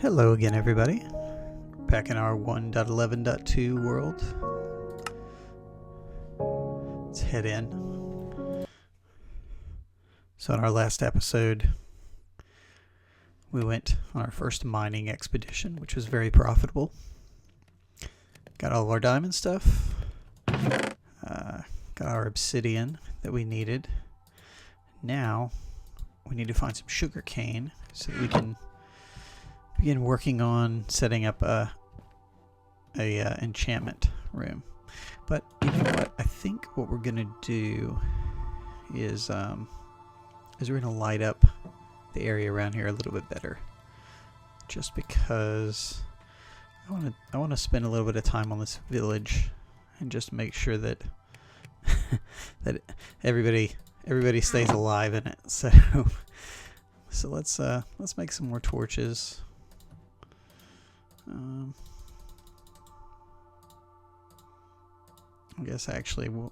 Hello again, everybody. Back in our 1.11.2 world. Let's head in. So in our last episode, we went on our first mining expedition, which was very profitable. Got all of our diamond stuff. Got our obsidian that we needed. Now, we need to find some sugar cane so that we can begin working on setting up a enchantment room. But you know what? I think what we're gonna do is we're gonna light up the area around here a little bit better. Just because I wanna spend a little bit of time on this village and just make sure that that everybody stays alive in it. So let's make some more torches. I guess actually we're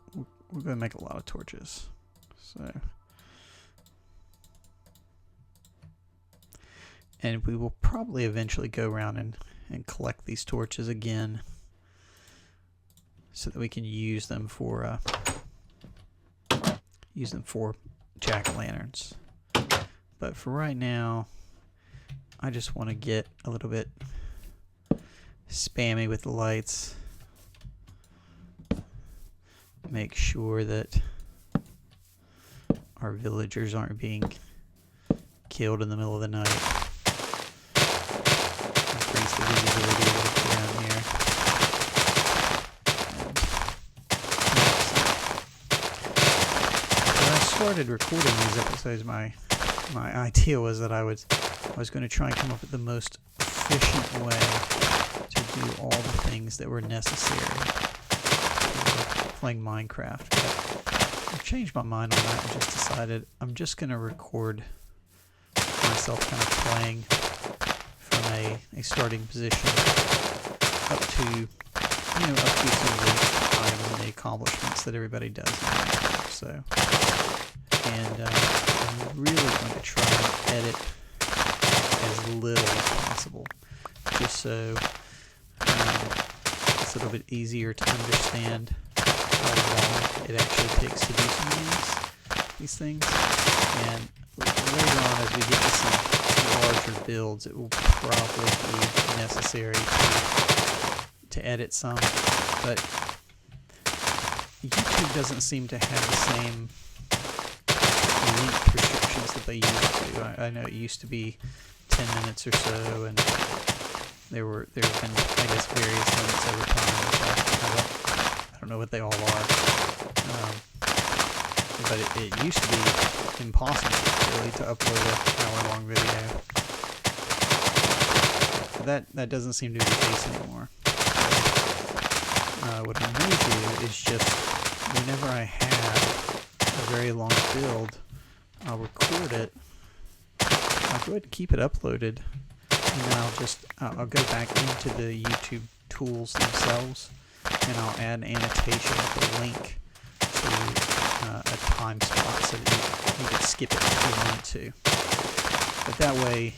going to make a lot of torches. So, and we will probably eventually go around and collect these torches again, so that we can use them for jack-o'-lanterns. But for right now, I just want to get a little bit spammy with the lights. Make sure that our villagers aren't being killed in the middle of the night. Increase the visibility a little bit around here. When I started recording these episodes, my idea was that I was going to try and come up with the most efficient way to do all the things that were necessary for playing Minecraft. But I've changed my mind on that and just decided I'm just going to record myself kind of playing from a starting position up to some of the times and the accomplishments that everybody does in Minecraft. So, and I'm really going to try and edit as little as possible, just so it's a little bit easier to understand how long it actually takes to do some of these things. And later on, as we get to some larger builds, it will probably be necessary to edit some. But YouTube doesn't seem to have the same length restrictions that they used to. I know it used to be 10 minutes or so, and there have been, I guess, various limits over time. I don't know what they all are, but it used to be impossible really to upload an hour-long video. That doesn't seem to be the case anymore. What I may do is just whenever I have a very long build, I'll record it. I'll go ahead and keep it uploaded, and then I'll go back into the YouTube tools themselves, and I'll add an annotation with a link to a time spot so that you can skip it if you want to. But that way,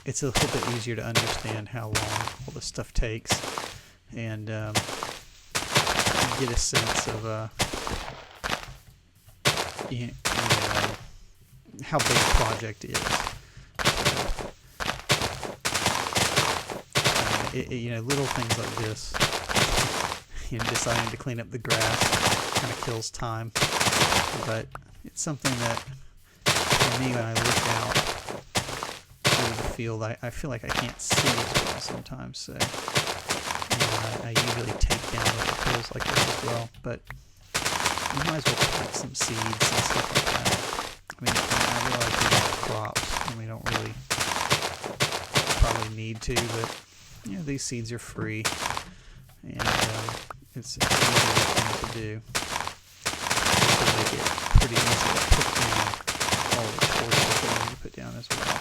it's a little bit easier to understand how long all this stuff takes, and get a sense of how big the project is. Little things like this, deciding to clean up the grass kind of kills time, but it's something that, for me, when I look out over the field, I feel like I can't see as well sometimes, so I usually take down little tools like this as well. But you might as well plant some seeds and stuff like that. I mean, I realize we have crops and we don't really probably need to, but these seeds are free, and it's an easy thing to do. This will make it pretty easy to put down all the torches that we need to put down as well.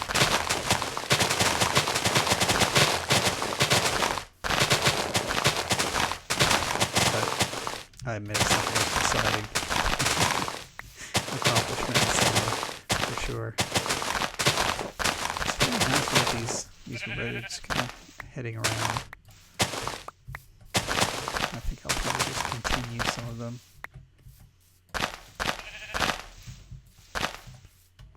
But I admit it's not the most exciting accomplishment in summer, for sure. It's very nice with these these roads kind of heading around. I think I'll probably just continue some of them.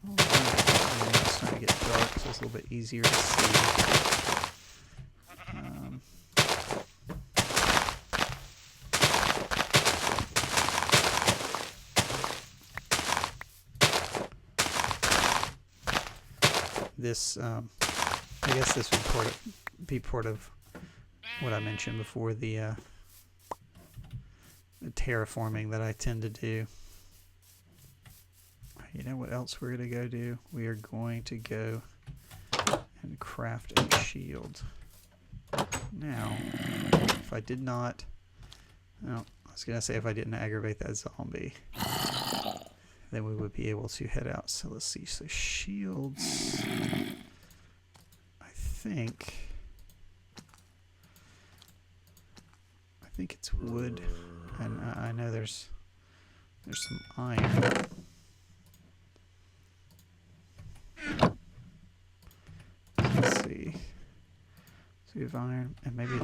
It's starting to get dark, so it's a little bit easier to see. This, I guess this would be part of what I mentioned before, the terraforming that I tend to do. You know what else we're going to go do? We are going to go and craft a shield. Now, if I did not... No, I was going to say if I didn't aggravate that zombie, then we would be able to head out. So let's see. So shields... I think it's wood, and I know there's some iron. Let's see. So we have iron, and maybe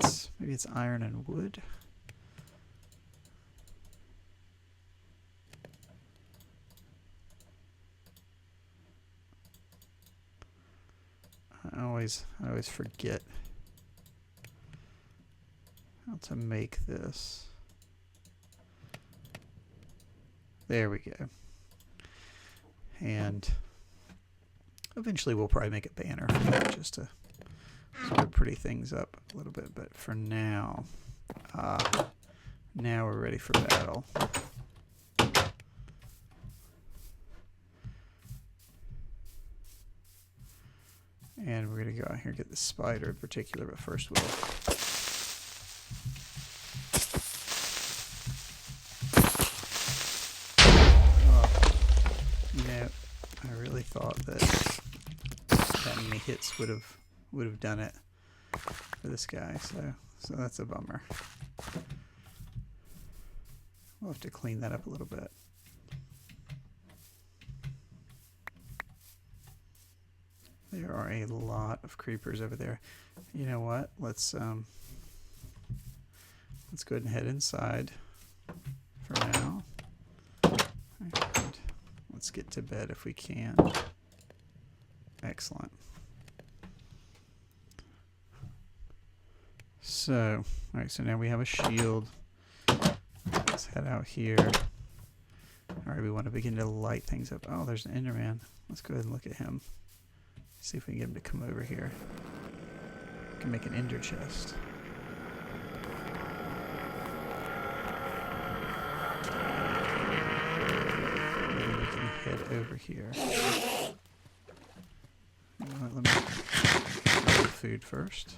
it's iron and wood. I always forget how to make this. There we go. And eventually we'll probably make a banner for that, just to sort of pretty things up a little bit. But for now, now we're ready for battle. And we're going to go out here and get the spider in particular, but first we'll... You know, I really thought that many hits would have done it for this guy, so that's a bummer. We'll have to clean that up a little bit. There are a lot of creepers over there. You know what? Let's go ahead and head inside for now. And let's get to bed if we can. Excellent. So, alright, so now we have a shield. Let's head out here. Alright, we want to begin to light things up. Oh, there's an Enderman. Let's go ahead and look at him. See if we can get him to come over here. We can make an ender chest. Maybe we can head over here. You know what, let me get the food first.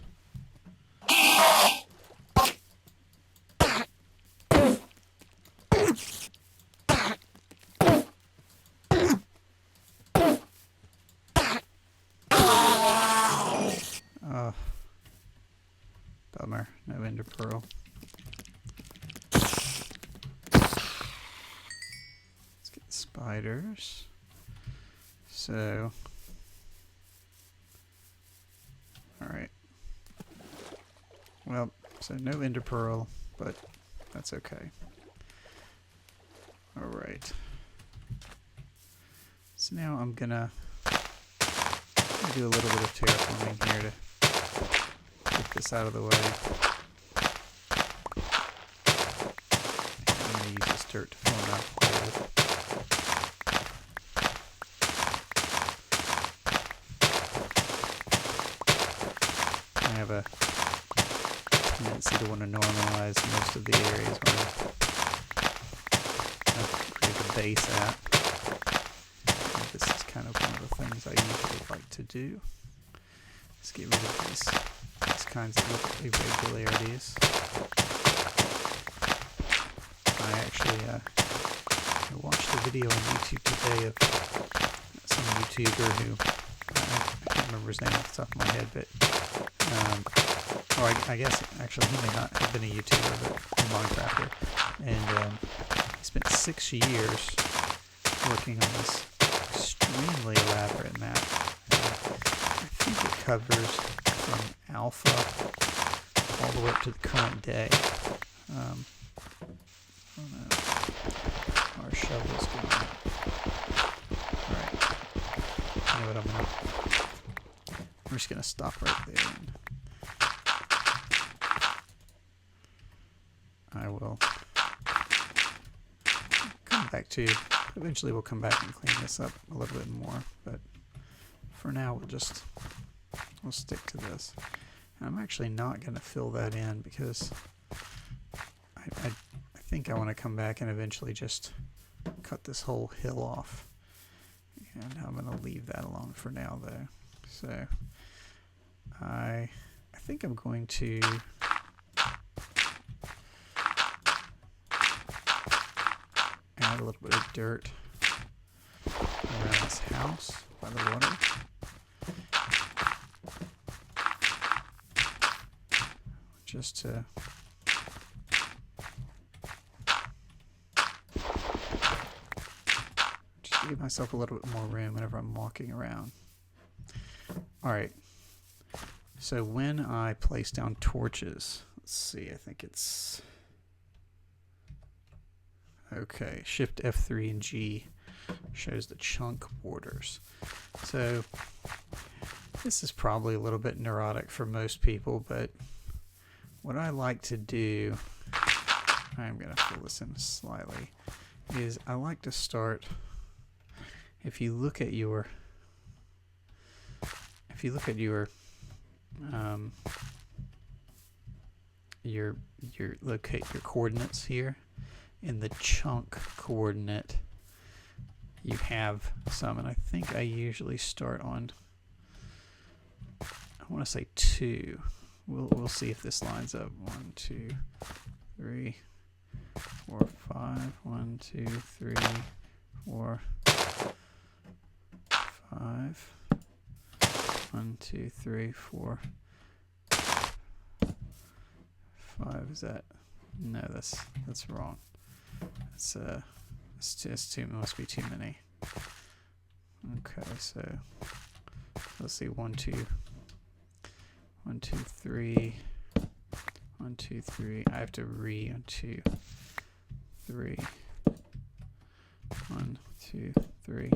Bummer, no ender pearl. Let's get the spiders. So, alright. Well, so no ender pearl, but that's okay. Alright. So now I'm gonna do a little bit of terraforming here to get this out of the way. I'm going to use this dirt to form a hole. I have a tendency to want to normalize most of the areas where I've created a base at. And this is kind of one of the things I usually like to do. Let's get rid of these kinds of irregularities. I actually I watched a video on YouTube today of some YouTuber who, I can't remember his name off the top of my head, but or I guess actually he may not have been a YouTuber, but a Minecrafter, and he spent 6 years working on this extremely elaborate map. I think it covers from alpha all the way up to the current day. Oh no, our shovel's gone. Alright, you know what, I'm just gonna stop right there and I will come back to, eventually we'll come back and clean this up a little bit more, but for now we'll stick to this. And I'm actually not going to fill that in because I think I want to come back and eventually just cut this whole hill off. And I'm going to leave that alone for now though. So I think I'm going to add a little bit of dirt around this house by the water. Just to give myself a little bit more room whenever I'm walking around. Alright, so when I place down torches, let's see, I think it's okay, Shift F3 and G shows the chunk borders. So this is probably a little bit neurotic for most people, but what I like to do, I'm going to fill this in slightly, is I like to start, if you look at your locate your coordinates here, in the chunk coordinate you have some, and I think I usually start on, I want to say 2. We'll see if this lines up. 1, 2, 3, 4, 5. 1, 2, 3, 4, 5. 1, 2, 3, 4, 5. Is that? No, that's wrong. It's too, must be too many. Okay, so let's see. 1, 2, 1, 2, 3. 1, 2, 3. I have to 1, 2, 3. 1, 2, 3.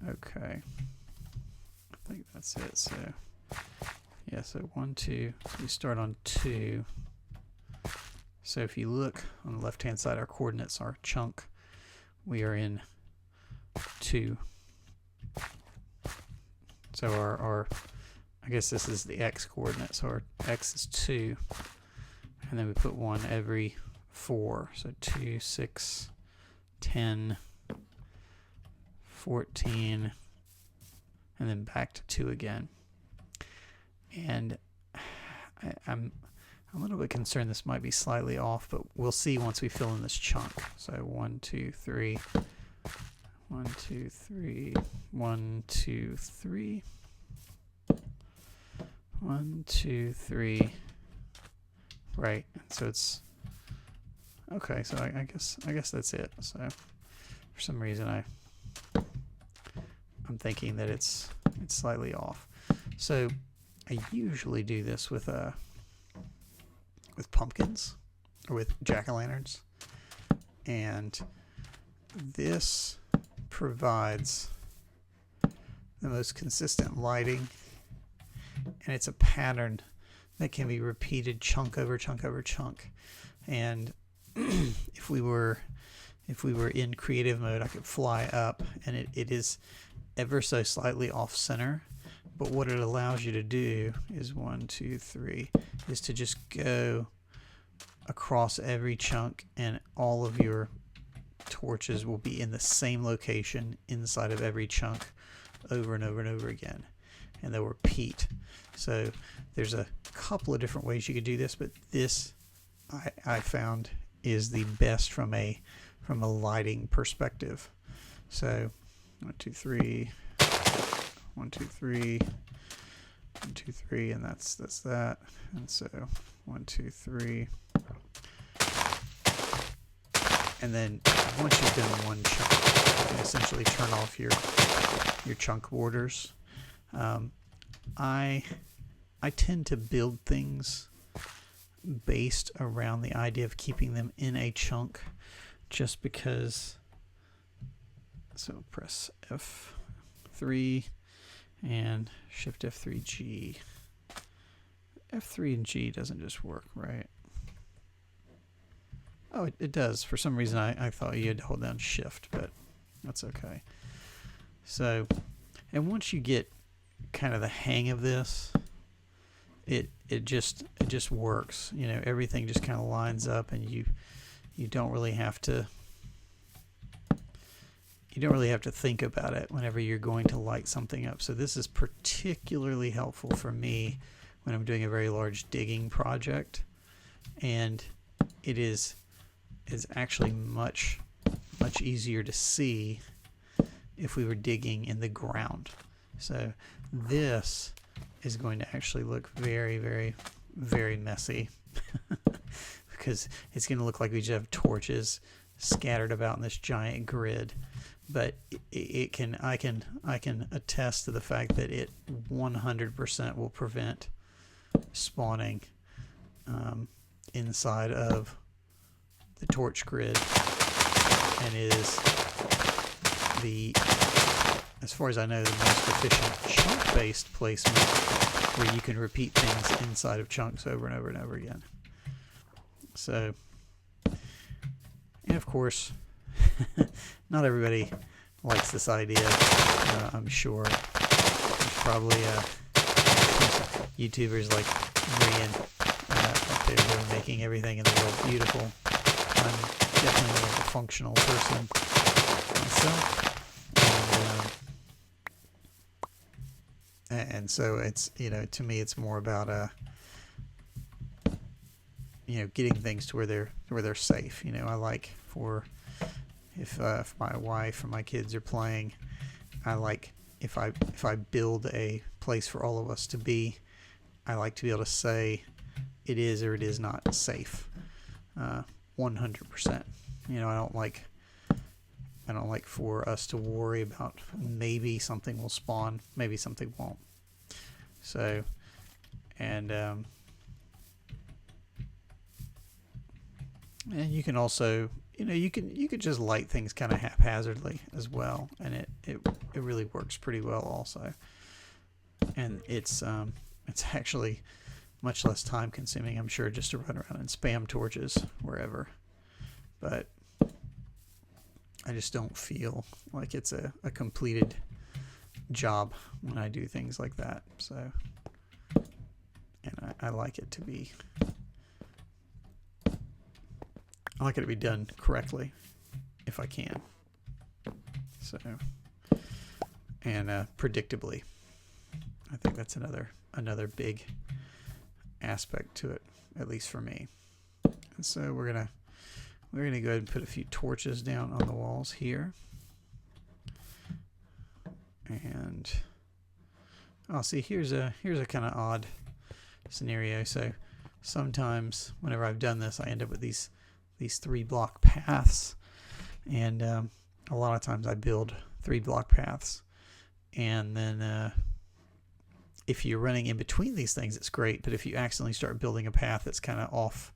Okay. I think that's it. So yeah, so 1, 2. So we start on 2. So if you look on the left hand side, our coordinates are chunk. We are in 2. So our I guess this is the x coordinate, so our x is 2, and then we put 1 every 4, so 2, 6, 10, 14, and then back to 2 again. And I'm a little bit concerned this might be slightly off, but we'll see once we fill in this chunk. So 1, 2, 3, 1, 2, 3, 1, 2, 3. 1, 2, 3. Right. So it's okay. So I guess that's it. So for some reason I'm thinking that it's slightly off. So I usually do this with pumpkins or with jack-o'-lanterns, and this provides the most consistent lighting. And it's a pattern that can be repeated chunk over chunk over chunk. And if we were in creative mode, I could fly up, and it is ever so slightly off center. But what it allows you to do is 1, 2, 3, is to just go across every chunk, and all of your torches will be in the same location inside of every chunk over and over and over again. And they'll repeat. So there's a couple of different ways you could do this, but this I found is the best from a lighting perspective. So 1, 2, 3, 1, 2, 3, 1, 2, 3, and that's that. And so 1, 2, 3, and then once you've done one chunk, you can essentially turn off your chunk borders. I tend to build things based around the idea of keeping them in a chunk, just because. So press F3 and Shift F3 G. F3 and G doesn't just work, right? Oh, it does. For some reason, I thought you had to hold down Shift, but that's okay. So, and once you get kind of the hang of this, it just works. You know, everything just kind of lines up, and you don't really have to. You don't really have to think about it whenever you're going to light something up. So this is particularly helpful for me when I'm doing a very large digging project, and it is actually much easier to see if we were digging in the ground. So this is going to actually look very, very, very messy because it's going to look like we just have torches scattered about in this giant grid. But I can attest to the fact that it 100% will prevent spawning inside of the torch grid, and is as far as I know, the most efficient chunk-based placement where you can repeat things inside of chunks over and over and over again. So, and of course, not everybody likes this idea. I'm sure there's probably YouTubers like Brian out there who are making everything in the world beautiful. I'm definitely more of a functional person myself, and so it's, you know, to me it's more about you know, getting things to where they're safe. You know, I like if my wife and my kids are playing, I like if I build a place for all of us to be, I like to be able to say it is or it is not safe, 100%. You know, I don't like for us to worry about maybe something will spawn, maybe something won't. So, and you can also, you know, you could just light things kind of haphazardly as well, and it really works pretty well also. And it's actually much less time consuming, I'm sure, just to run around and spam torches wherever. But I just don't feel like it's a completed job when I do things like that. So, and I like it to be done correctly if I can. So, and predictably. I think that's another big aspect to it, at least for me. And so we're gonna go ahead and put a few torches down on the walls here. And see, here's a kind of odd scenario. So sometimes whenever I've done this, I end up with these 3-block paths, and a lot of times I build 3-block paths, and then if you're running in between these things, it's great. But if you accidentally start building a path that's kind of off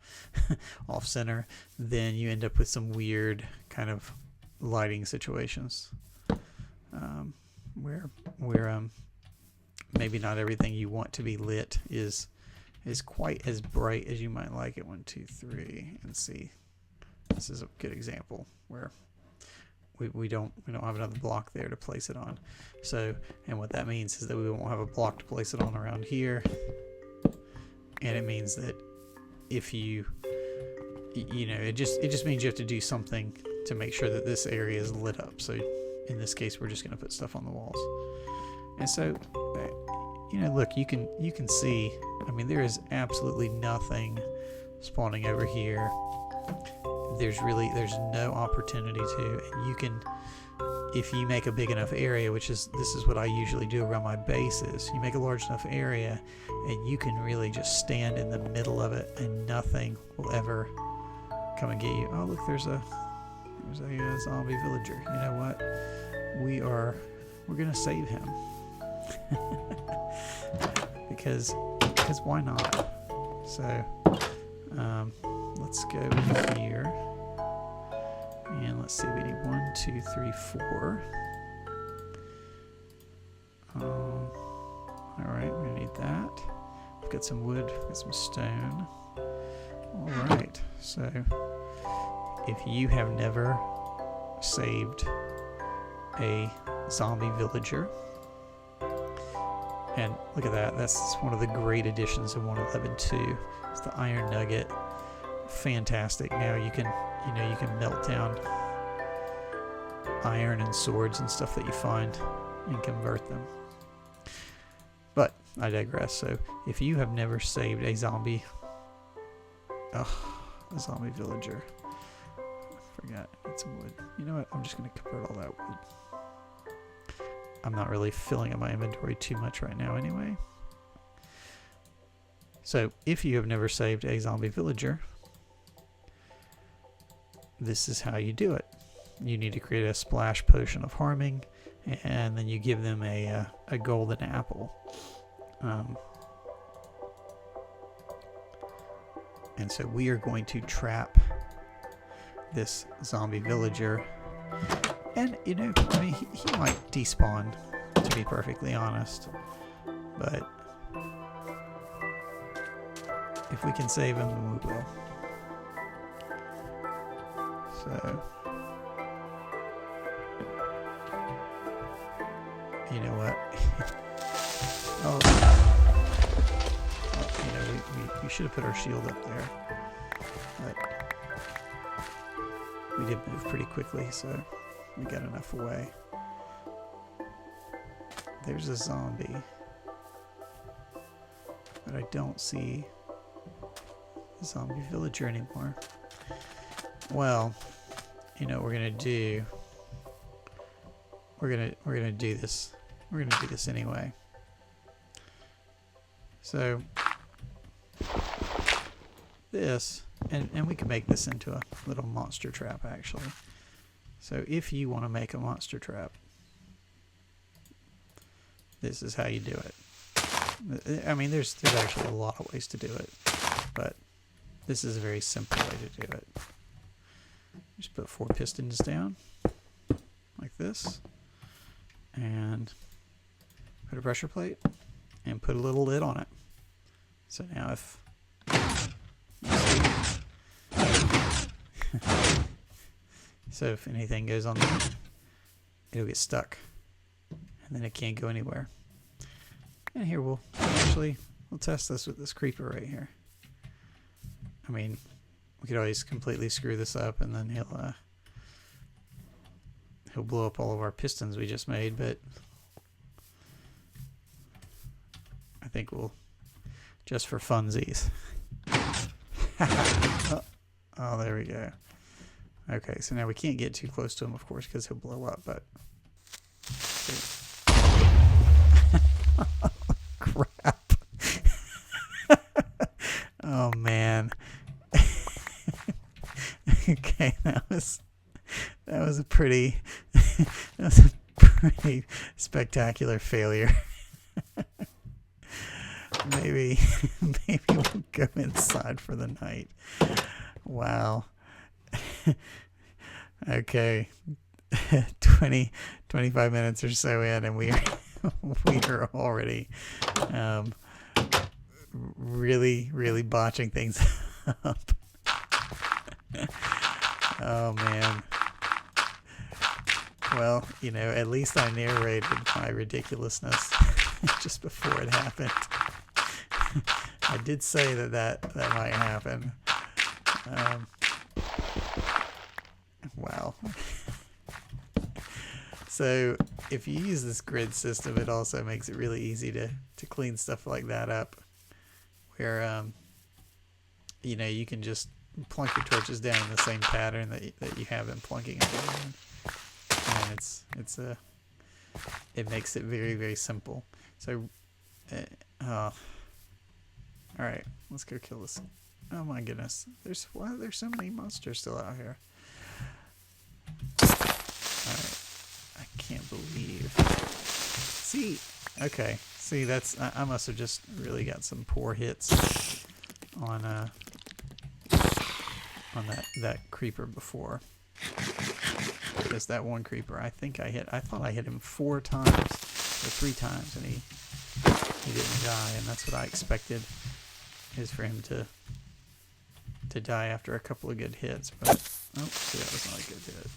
center, then you end up with some weird kind of lighting situations, where maybe not everything you want to be lit is quite as bright as you might like it. 1, 2, 3, and see. This is a good example where we don't have another block there to place it on. So, and what that means is that we won't have a block to place it on around here. And it means that if you know, it just means you have to do something to make sure that this area is lit up. So in this case, we're just going to put stuff on the walls. And so, you know, look, you can see, I mean, there is absolutely nothing spawning over here. There's no opportunity to, and you can, if you make a big enough area, this is what I usually do around my bases, you make a large enough area and you can really just stand in the middle of it and nothing will ever come and get you. Oh, look, there's a zombie villager. You know what? We're gonna save him. because why not? So let's go here, and let's see, we need 1, 2, 3, 4. Alright, we're gonna need that. We've got some wood, we've got some stone. Alright, so if you have never saved a zombie villager, and look at that, that's one of the great additions in 1.11.2. It's the iron nugget. Fantastic. Now you can melt down iron and swords and stuff that you find and convert them. But I digress. So if you have never saved a zombie villager, I forgot, I need some wood. You know what? I'm just going to convert all that wood. I'm not really filling up my inventory too much right now anyway. So if you have never saved a zombie villager, this is how you do it. You need to create a splash potion of harming, and then you give them a golden apple. And so we are going to trap this zombie villager. And, you know, I mean, he might despawn, to be perfectly honest. But if we can save him, then we will. So, you know what? You know, we should have put our shield up there. But we did move pretty quickly, so we got enough away. There's a zombie, but I don't see the zombie villager anymore. Well, you know what we're gonna do? We're gonna do this. We're gonna do this anyway. So this, and we can make this into a little monster trap actually. So if you want to make a monster trap, this is how you do it. I mean, there's actually a lot of ways to do it, but this is a very simple way to do it. Just put 4 pistons down, like this, and put a pressure plate, and put a little lid on it. So now if so if anything goes on there, it'll get stuck, and then it can't go anywhere. And here we'll test this with this creeper right here. I mean, we could always completely screw this up, and then he'll blow up all of our pistons we just made. But I think we'll, just for funsies. Oh, there we go. Okay, so now we can't get too close to him, of course, because he'll blow up. But crap! Oh man. Okay, that was a pretty spectacular failure. maybe we'll go inside for the night. Wow. Okay. 25 minutes or so in, and we are already really botching things up. Oh man. Well, you know, at least I narrated my ridiculousness just before it happened. I did say that might happen. Wow. So if you use this grid system, it also makes it really easy to clean stuff like that up, where you know, you can just plunk your torches down in the same pattern that you have been plunking them in, and it makes it very simple. So all right, let's go kill this. Oh my goodness, there's so many monsters still out here. All right, I can't believe. See, Okay, see, I must have just really got some poor hits on that creeper before. Because that one creeper, I thought I hit him 4 times or 3 times, and he didn't die, and that's what I expected, is for him to die after a couple of good hits. But oh, see, that was not a good hit.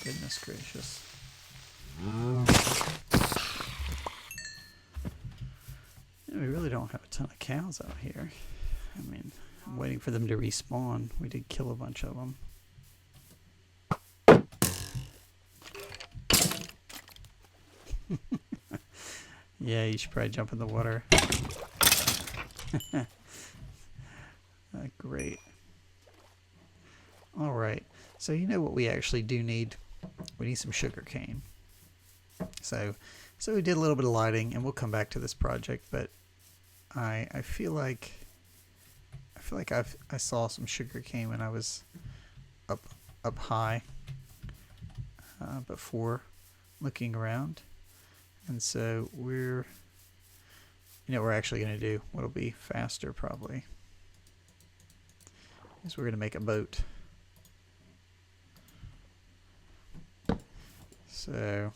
Goodness gracious. Yeah, we really don't have a ton of cows out here. I mean, I'm waiting for them to respawn. We did kill a bunch of them. Yeah, you should probably jump in the water. Great. Alright, so you know what we actually do need? We need some sugar cane. So we did a little bit of lighting, and we'll come back to this project, but I feel like I saw some sugar cane when I was up high before looking around. And so we're actually going to do what'll be faster probably is we're going to make a boat. So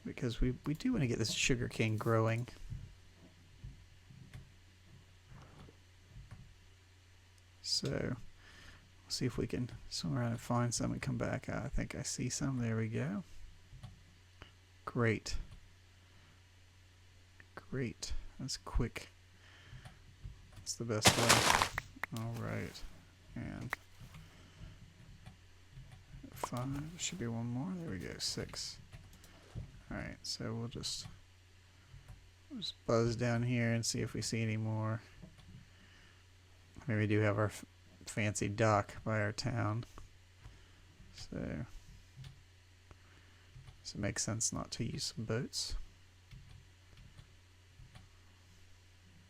because we do want to get this sugar cane growing. So we'll see if we can swim around and find some and come back. I think I see some. There we go. Great. Great. That's quick. That's the best way. Alright. And 5. There should be one more. There we go. 6. Alright, so we'll just buzz down here and see if we see any more. Maybe we do have our fancy dock by our town. So it makes sense not to use some boats.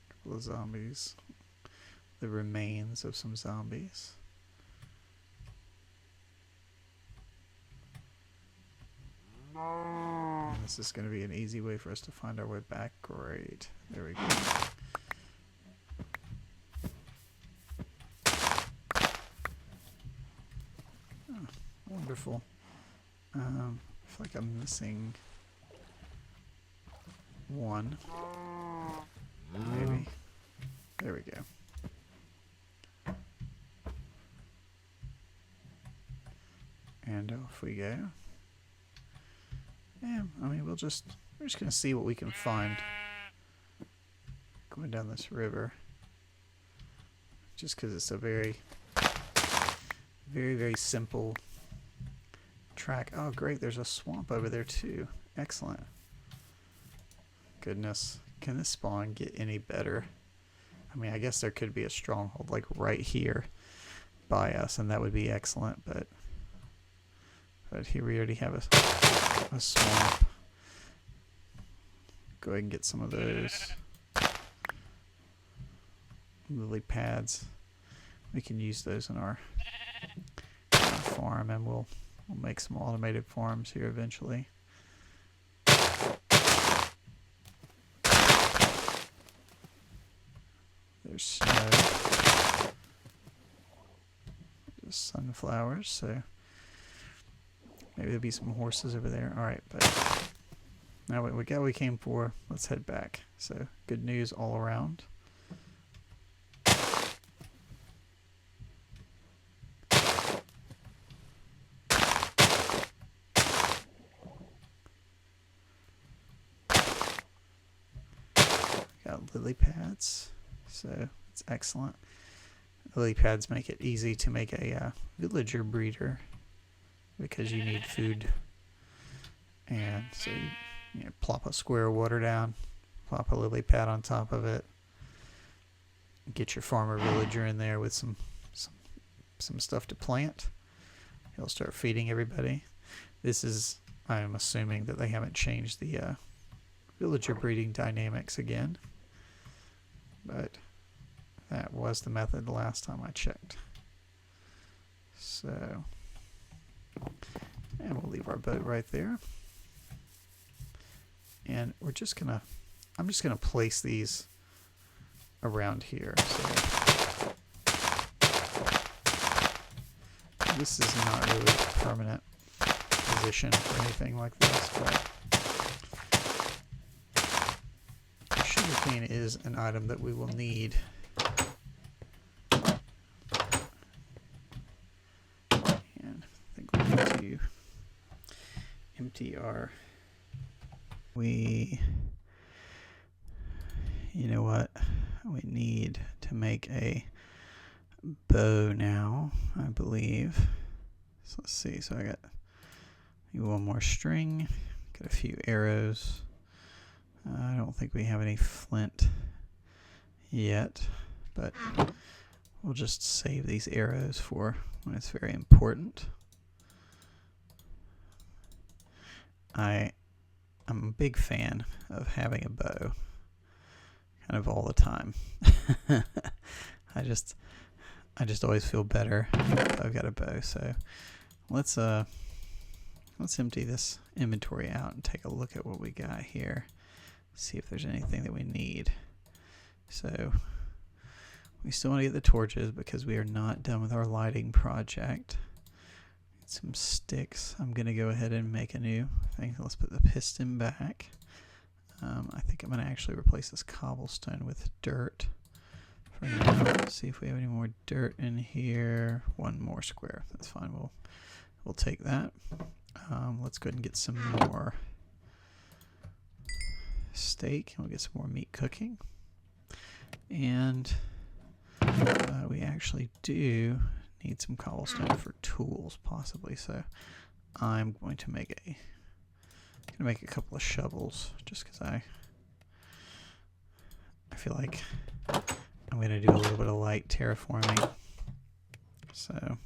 A couple of zombies. The remains of some zombies. And this is going to be an easy way for us to find our way back. Great. There we go. Oh, wonderful. I feel like I'm missing one. Maybe. There we go. And off we go. Yeah, I mean, we're just gonna see what we can find going down this river. Just because it's a very, very simple track. Oh, great! There's a swamp over there too. Excellent. Goodness, can this spawn get any better? I mean, I guess there could be a stronghold like right here by us, and that would be excellent. But here we already have a swamp. Go ahead and get some of those lily pads. We can use those in our farm, and we'll make some automated farms here eventually. There's snow. There's sunflowers, so maybe there'll be some horses over there. Alright, but now we got what we came for. Let's head back. So, good news all around. Got lily pads, so it's excellent. Lily pads make it easy to make a villager breeder, because you need food. And so you plop a square of water down, plop a lily pad on top of it, get your farmer villager in there with some stuff to plant. He'll start feeding everybody. This is, I'm assuming that they haven't changed the villager breeding dynamics again, but that was the method the last time I checked. So, and we'll leave our boat right there. And we're just gonna, I'm just gonna place these around here. So this is not really a permanent position for anything like this, but sugarcane is an item that we will need. And I think we need to empty our, you know what, we need to make a bow now, I believe. So let's see, so I got one more string, got a few arrows. I don't think we have any flint yet, but we'll just save these arrows for when it's very important. I'm a big fan of having a bow kind of all the time. I just always feel better if I've got a bow. So let's empty this inventory out and take a look at what we got here. See if there's anything that we need. So we still want to get the torches because we are not done with our lighting project. Some sticks. I'm going to go ahead and make a new thing. Let's put the piston back. I think I'm going to actually replace this cobblestone with dirt for now. Let's see if we have any more dirt in here. One more square. That's fine. We'll take that. Let's go ahead and get some more steak, and we'll get some more meat cooking. And we actually do need some cobblestone for tools, possibly. So I'm going to make a couple of shovels, just because I feel like I'm going to do a little bit of light terraforming. So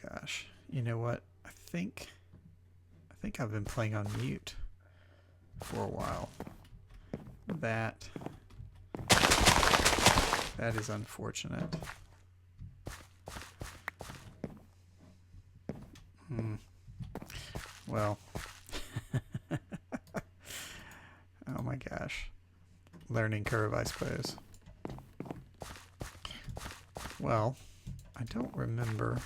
gosh. You know what? I think I've been playing on mute for a while. That is unfortunate. Well, oh my gosh. Learning curve, I suppose. Well, I don't remember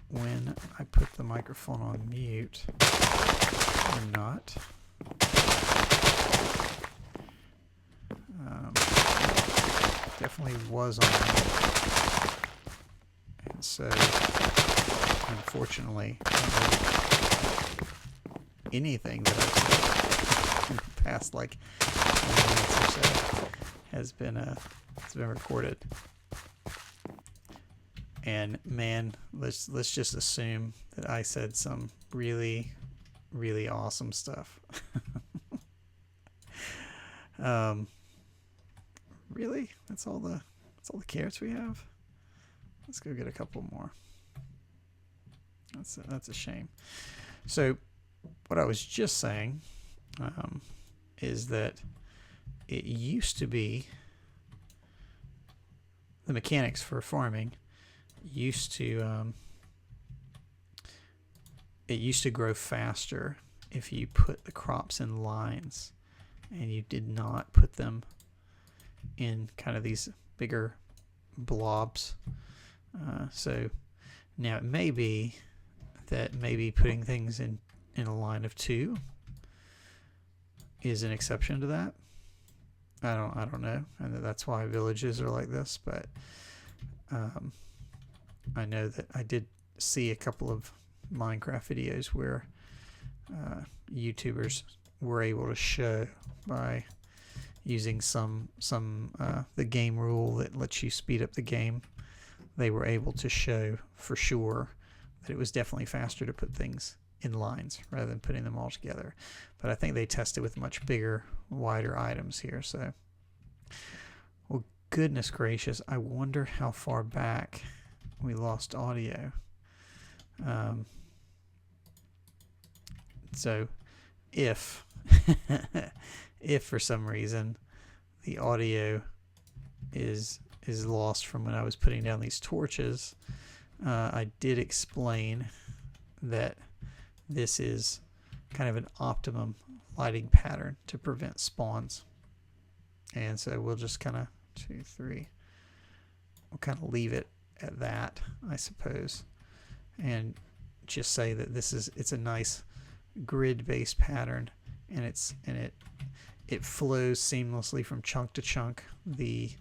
when I put the microphone on mute or not. Definitely was on mute. And so, unfortunately, anything that I've said in the past like 20 minutes or so has been recorded. And man, let's just assume that I said some really, really awesome stuff. Really? That's all the carrots we have? Let's go get a couple more. That's a shame. So what I was just saying is that it used to be the mechanics for farming used to grow faster if you put the crops in lines and you did not put them in kind of these bigger blobs. So now it may be that maybe putting things in a line of 2 is an exception to that. I don't know, and that's why villages are like this. But I know that I did see a couple of Minecraft videos where YouTubers were able to show by using the game rule that lets you speed up the game. They were able to show for sure that it was definitely faster to put things in lines rather than putting them all together. But I think they tested with much bigger, wider items here. So, well, goodness gracious, I wonder how far back we lost audio. So if for some reason the audio is lost from when I was putting down these torches, I did explain that this is kind of an optimum lighting pattern to prevent spawns. And so we'll just kind of 2, 3, we'll kind of leave it at that, I suppose, and just say that it's a nice grid-based pattern, and it flows seamlessly from chunk to chunk. The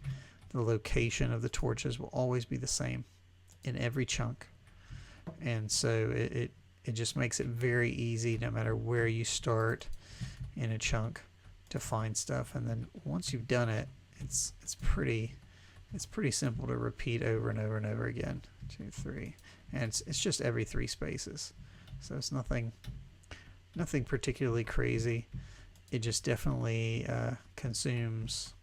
location of the torches will always be the same in every chunk, and so it just makes it very easy, no matter where you start in a chunk, to find stuff. And then once you've done it, it's pretty simple to repeat over and over and over again. 2, 3, and it's just every 3 spaces, so it's nothing particularly crazy. It just definitely consumes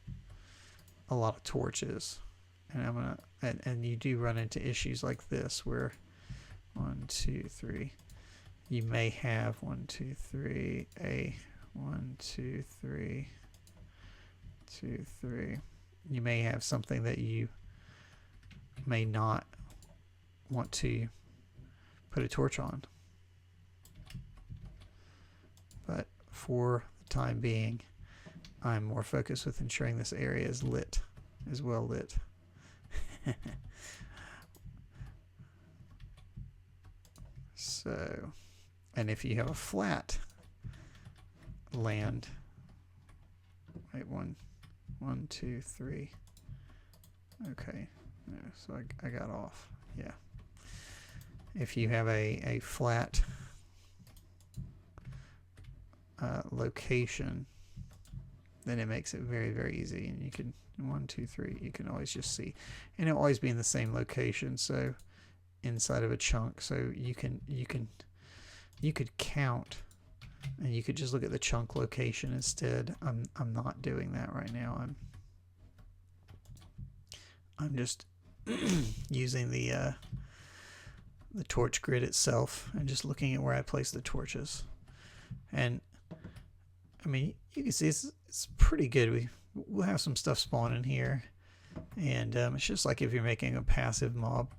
a lot of torches, and and you do run into issues like this where 1, 2, 3, you may have 1, 2, 3, 1, 2, 3, 2, 3. You may have something that you may not want to put a torch on. But for the time being, I'm more focused with ensuring this area is lit, is well lit. So, and if you have a flat land, wait, 1, 2, 3. Okay, no, so I got off. Yeah. If you have a flat location, then it makes it very, very easy, and you can 1, 2, 3. You can always just see, and it'll always be in the same location. So inside of a chunk, so you could count, and you could just look at the chunk location instead. I'm not doing that right now. I'm just using the torch grid itself and just looking at where I place the torches. And I mean, you can see it's pretty good. We'll have some stuff spawn in here, and it's just like if you're making a passive mob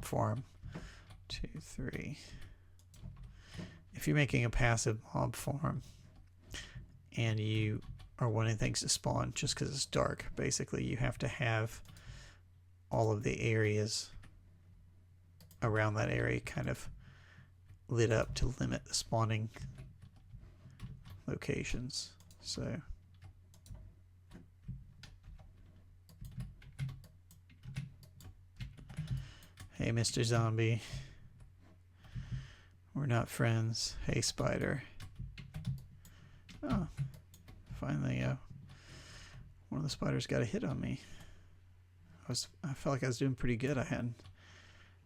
farm. 2, 3. If you're making a passive mob farm and you are wanting things to spawn just because it's dark, basically you have to have all of the areas around that area kind of lit up to limit the spawning locations. So hey, Mr. Zombie, we're not friends. Hey, Spider. Oh, finally one of the spiders got a hit on me. I felt like I was doing pretty good. I hadn't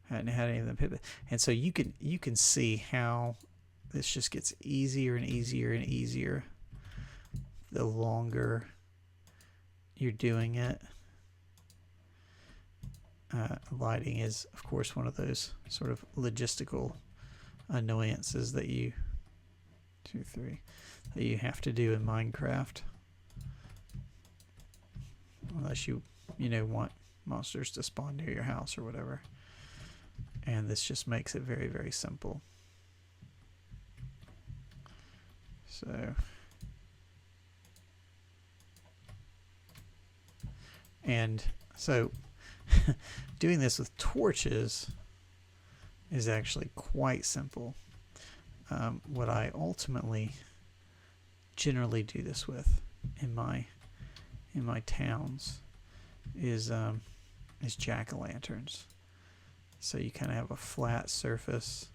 had any of them hit, and so you can see how this just gets easier and easier and easier the longer you're doing it. Lighting is, of course, one of those sort of logistical annoyances that you 2, 3 that you have to do in Minecraft, unless you want monsters to spawn near your house or whatever. And this just makes it very, very simple. So doing this with torches is actually quite simple. What I ultimately generally do this with in my towns is jack-o'-lanterns. So you kind of have a flat surface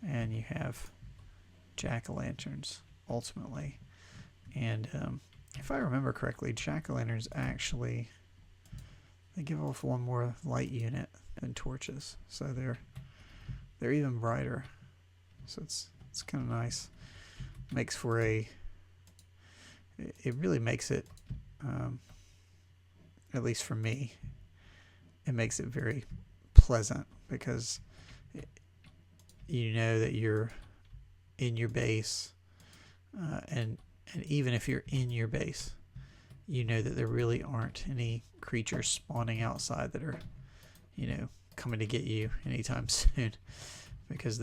and you have jack-o'-lanterns ultimately. And if I remember correctly, jack-o'-lanterns actually, they give off one more light unit than torches, so they're even brighter. So it's kind of nice. Makes for it really makes it, at least for me, it makes it very pleasant, because you know that you're in your base, and even if you're in your base, you know that there really aren't any creatures spawning outside that are, coming to get you anytime soon, because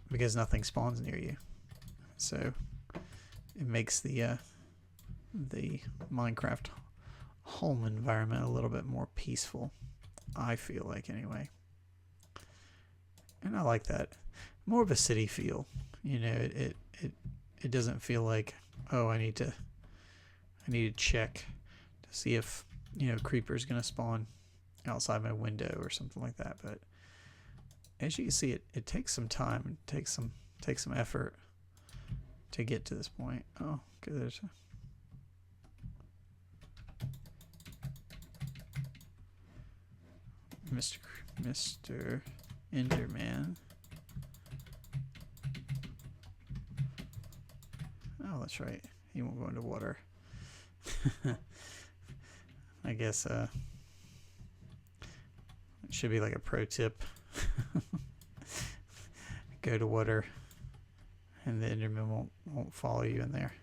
because nothing spawns near you. So it makes the Minecraft home environment a little bit more peaceful, I feel like, anyway. And I like that. More of a city feel. It doesn't feel like, oh, I need to check to see if creeper's gonna spawn outside my window or something like that. But as you can see, it takes some time and takes some effort to get to this point. Oh, good. Mr. Enderman. Oh, that's right. He won't go into water. I guess it should be like a pro tip. Go to water and the Enderman won't follow you in there.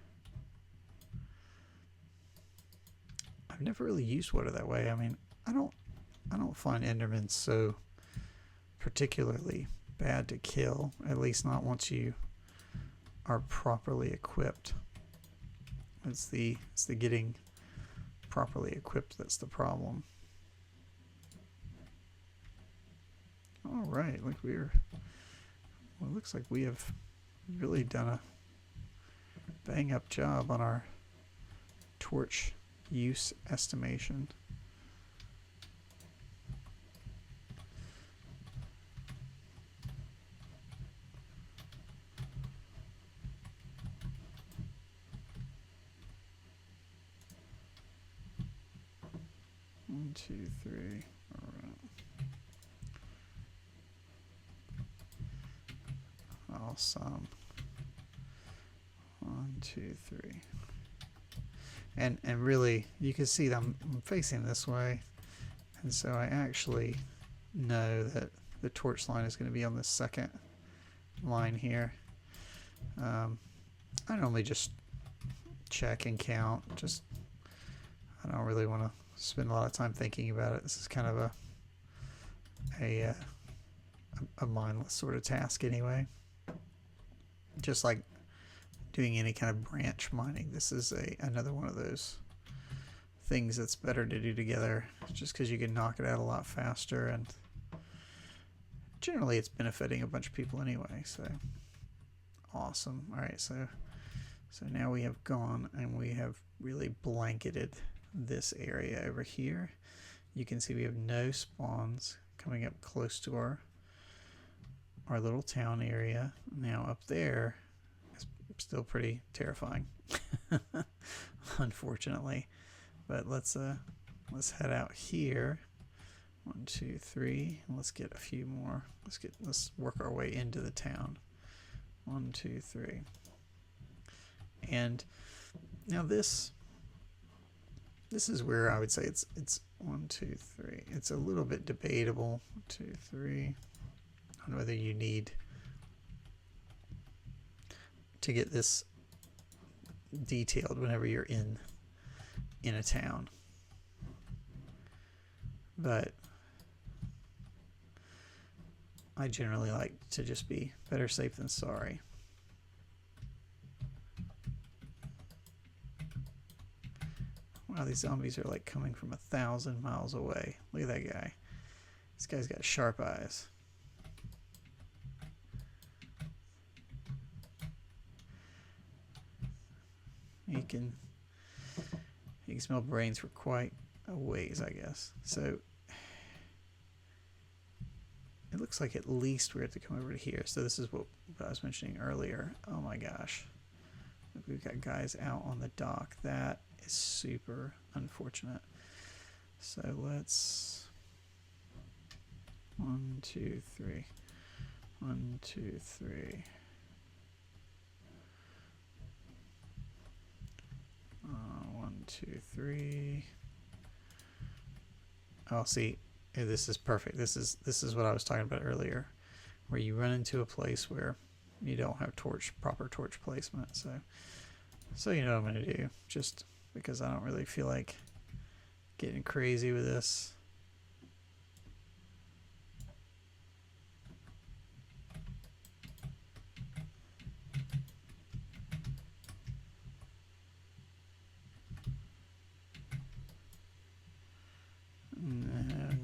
I've never really used water that way. I mean, I don't find Endermen so particularly bad to kill, at least not once you are properly equipped. It's the getting properly equipped that's the problem. All right, like it looks like we have really done a bang up job on our torch use estimation. One, 2, 3. All right. Awesome. 1, 2, 3. And really, you can see that I'm facing this way, And so I actually know that the torch line is going to be on this second line here. I normally just check and count. I don't really want to spend a lot of time thinking about it. This is kind of a mindless sort of task anyway. Just like doing any kind of branch mining, this is another one of those things that's better to do together, just because you can knock it out a lot faster, and generally it's benefiting a bunch of people anyway. So awesome. All right, so now we have gone and we have really blanketed this area over here. You can see we have no spawns coming up close to our little town area. Now up there is still pretty terrifying, unfortunately. But let's head out here. 1, 2, 3. Let's get a few more. Let's work our way into the town. 1, 2, 3. And now this is where I would say it's 1, 2, 3. It's a little bit debatable. 1, 2, 3. On whether you need to get this detailed whenever you're in a town. But I generally like to just be better safe than sorry. Wow, these zombies are like coming from 1,000 miles away. Look at that guy. This guy's got sharp eyes. He can smell brains for quite a ways, I guess. So it looks like at least we have to come over to here. So this is what I was mentioning earlier. Oh my gosh. Look, we've got guys out on the dock. That is super unfortunate. So let's 1, 2, 3. 1, 2, 3. 1, 2, 3. Oh, see, this is perfect. This is what I was talking about earlier, where you run into a place where you don't have proper torch placement. So you know what I'm going to do, just because I don't really feel like getting crazy with this.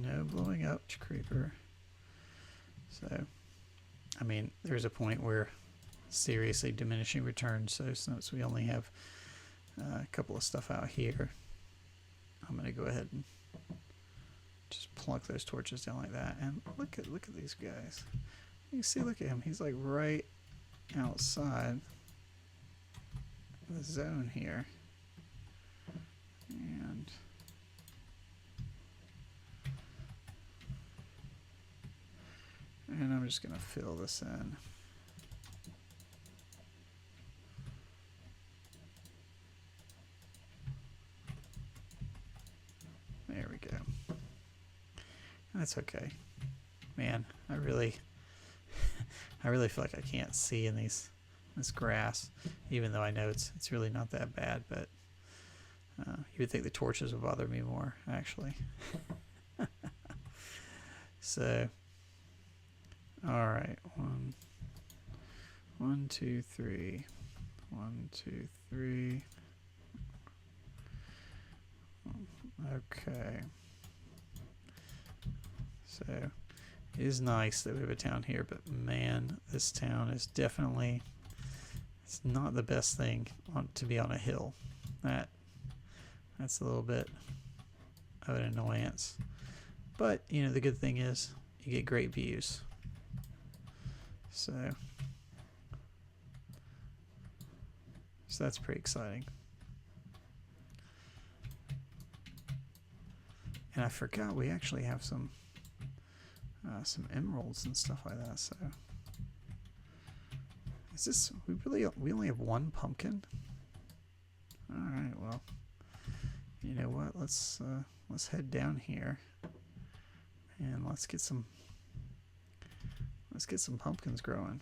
No blowing up, creeper. So, I mean, there's a point where seriously diminishing returns. So since we only have a couple of stuff out here, I'm going to go ahead and just plunk those torches down like that. And look at these guys. You see, look at him. He's like right outside the zone here. And I'm just going to fill this in. There we go. That's okay. Man, I really feel like I can't see in this grass, even though I know it's really not that bad, but you would think the torches would bother me more, actually. So, all right, 1, 2, 3, 1, 2, 3. Okay. So it is nice that we have a town here, but man, this town is definitely, it's not the best thing to be on a hill. That's a little bit of an annoyance. But, you know, the good thing is you get great views. So that's pretty exciting. And I forgot we actually have some emeralds and stuff like that. So is this, we only have one pumpkin? All right, well, you know what? Let's head down here And let's get some pumpkins growing.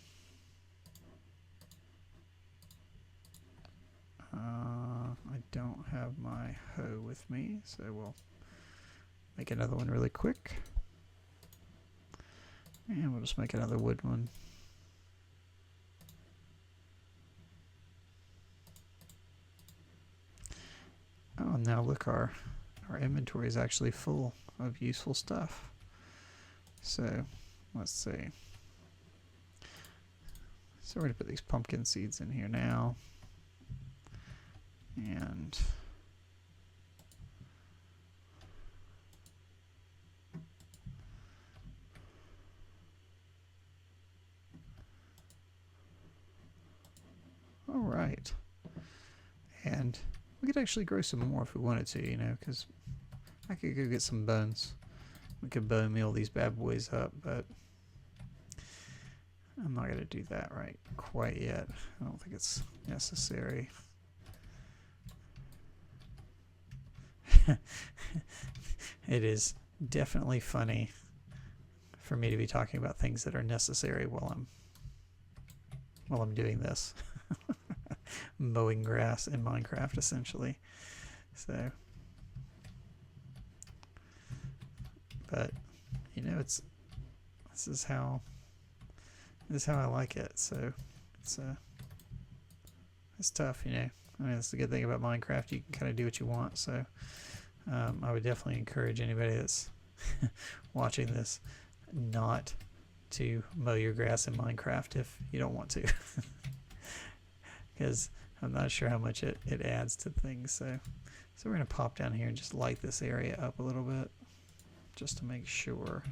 I don't have my hoe with me, so we'll make another one really quick. And we'll just make another wood one. Oh, now look, our inventory is actually full of useful stuff. So let's see. So we're going to put these pumpkin seeds in here now. And all right. And we could actually grow some more if we wanted to, you know, because I could go get some bones. We could bone meal these bad boys up, but I'm not going to do that right quite yet. I don't think it's necessary. It is definitely funny for me to be talking about things that are necessary while I'm doing this. Mowing grass in Minecraft, essentially. So, but you know, this is how I like it. So it's tough, you know. I mean, that's the good thing about Minecraft. You can kind of do what you want. So I would definitely encourage anybody that's watching this not to mow your grass in Minecraft if you don't want to. Because I'm not sure how much it adds to things. So we're going to pop down here and just light this area up a little bit just to make sure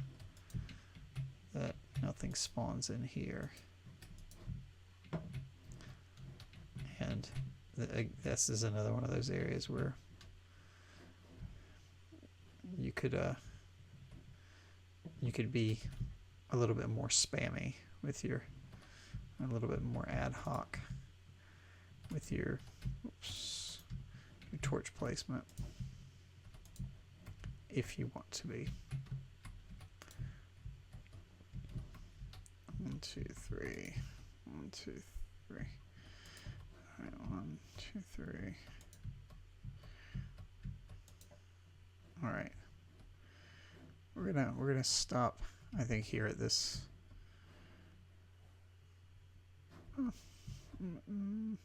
that nothing spawns in here. And this is another one of those areas where you could be a little bit more spammy with a little bit more ad hoc with your torch placement if you want to be. 1, 2, 3. 1, 2, 3. All right, 1, 2, 3. All right. We're gonna stop, I think, here at this.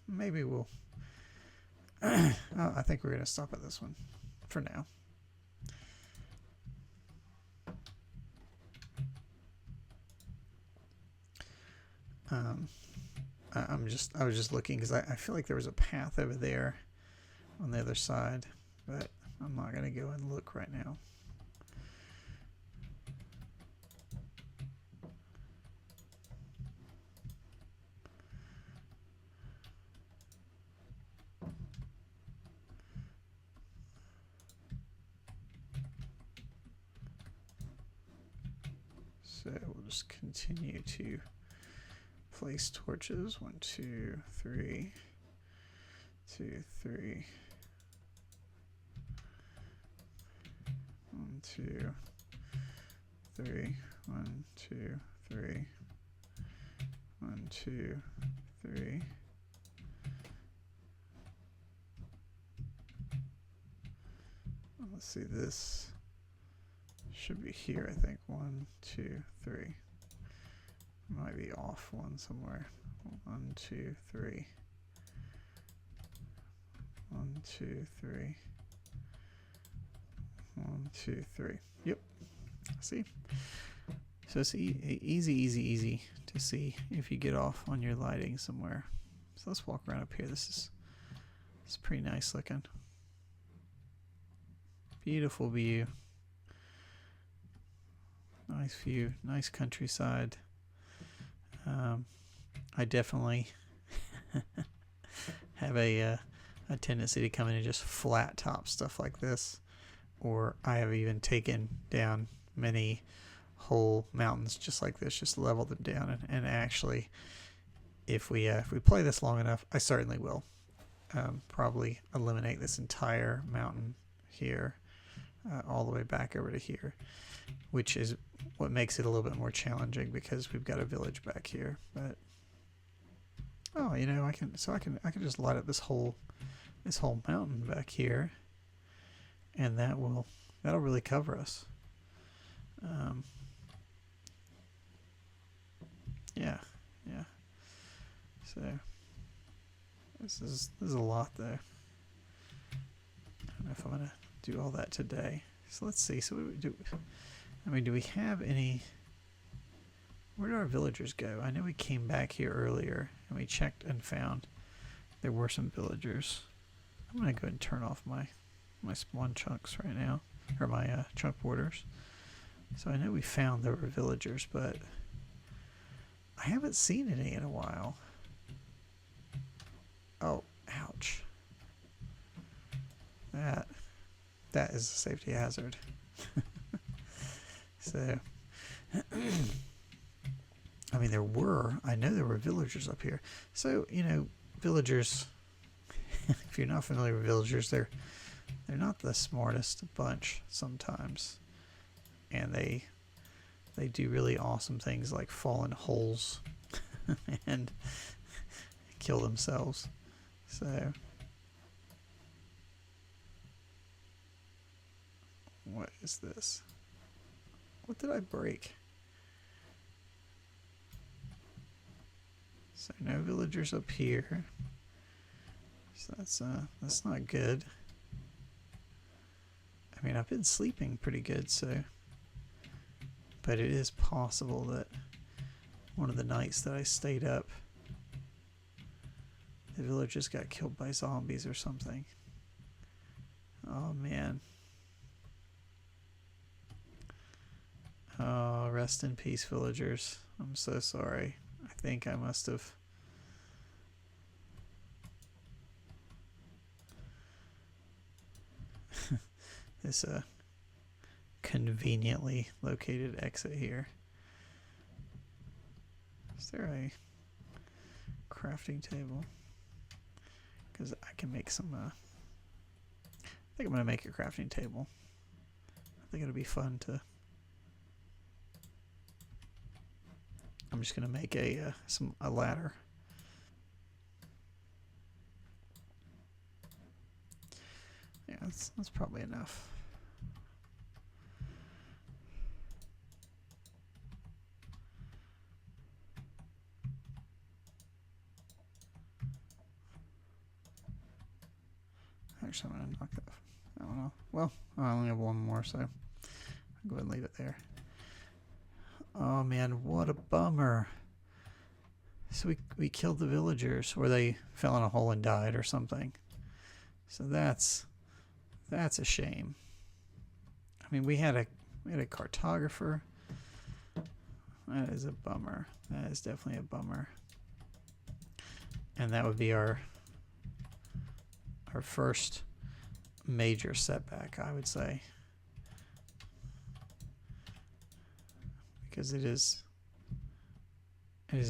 Maybe we'll. I think we're gonna stop at this one for now. I was just looking because I feel like there was a path over there on the other side, but I'm not gonna go and look right now. So we'll just continue to place torches. 1, 2, 3, 2, 3. 1, 2, 3. 1, 2, 3. 1, 2, 3. Let's see, this should be here, I think. 1, 2, 3. Might be off one somewhere. 1, 2, 3. 1, 2, 3. 1, 2, 3. Yep. See? So it's easy to see if you get off on your lighting somewhere. So let's walk around up here. This is pretty nice looking. Beautiful view. Nice view. Nice countryside. I definitely have a tendency to come in and just flat top stuff like this, or I have even taken down many whole mountains just like this, just level them down, and actually, if we play this long enough, I certainly will probably eliminate this entire mountain here, all the way back over to here, which is what makes it a little bit more challenging because we've got a village back here. But oh, you know, I can just light up this whole mountain back here, and that'll really cover us. Yeah. So this is a lot though. I don't know if I'm gonna do all that today. So let's see. So what do we do? I mean, do we have any? Where did our villagers go? I know we came back here earlier and we checked and found there were some villagers. I'm gonna go ahead and turn off my spawn chunks right now, or my chunk borders. So I know we found there were villagers, but I haven't seen any in a while. Oh, ouch. That is a safety hazard. So, I mean, I know there were villagers up here. So, you know, villagers, if you're not familiar with villagers, they're not the smartest bunch sometimes. And they do really awesome things like fall in holes and kill themselves. So, what is this? What did I break? So no villagers up here. So that's not good. I mean, I've been sleeping pretty good, so. But it is possible that one of the nights that I stayed up, the villagers got killed by zombies or something. Oh man. Oh, rest in peace, villagers. I'm so sorry. I think I must have. This conveniently located exit here. Is there a crafting table? Because I can make some. I think I'm gonna make a crafting table. I think it'll be fun to. I'm just gonna make a ladder. Yeah, that's probably enough. Actually, I'm gonna knock that. I don't know. Well, I only have one more, so I'll go ahead and leave it there. Oh man, what a bummer. So we killed the villagers, or they fell in a hole and died or something. So that's a shame. I mean, we had a cartographer. That is a bummer. That is definitely a bummer. And that would be our first major setback, I would say. Because it is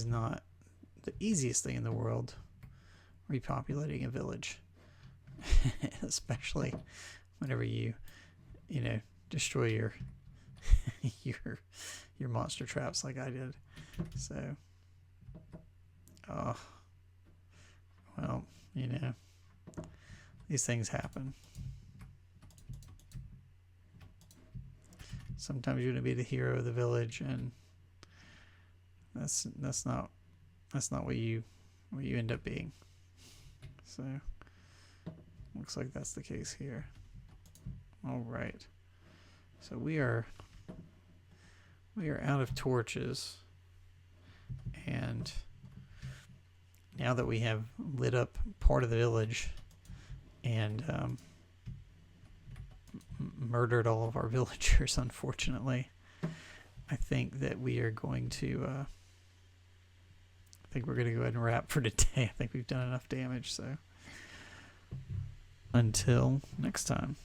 not the easiest thing in the world repopulating a village. Especially whenever you destroy your your monster traps like I did. So well, these things happen. Sometimes you're gonna be the hero of the village, and that's not what you end up being. So looks like that's the case here. All right. So we are out of torches, and now that we have lit up part of the village and murdered all of our villagers, unfortunately, I think that we are going to I think we're going to go ahead and wrap for today. I think we've done enough damage, so until next time.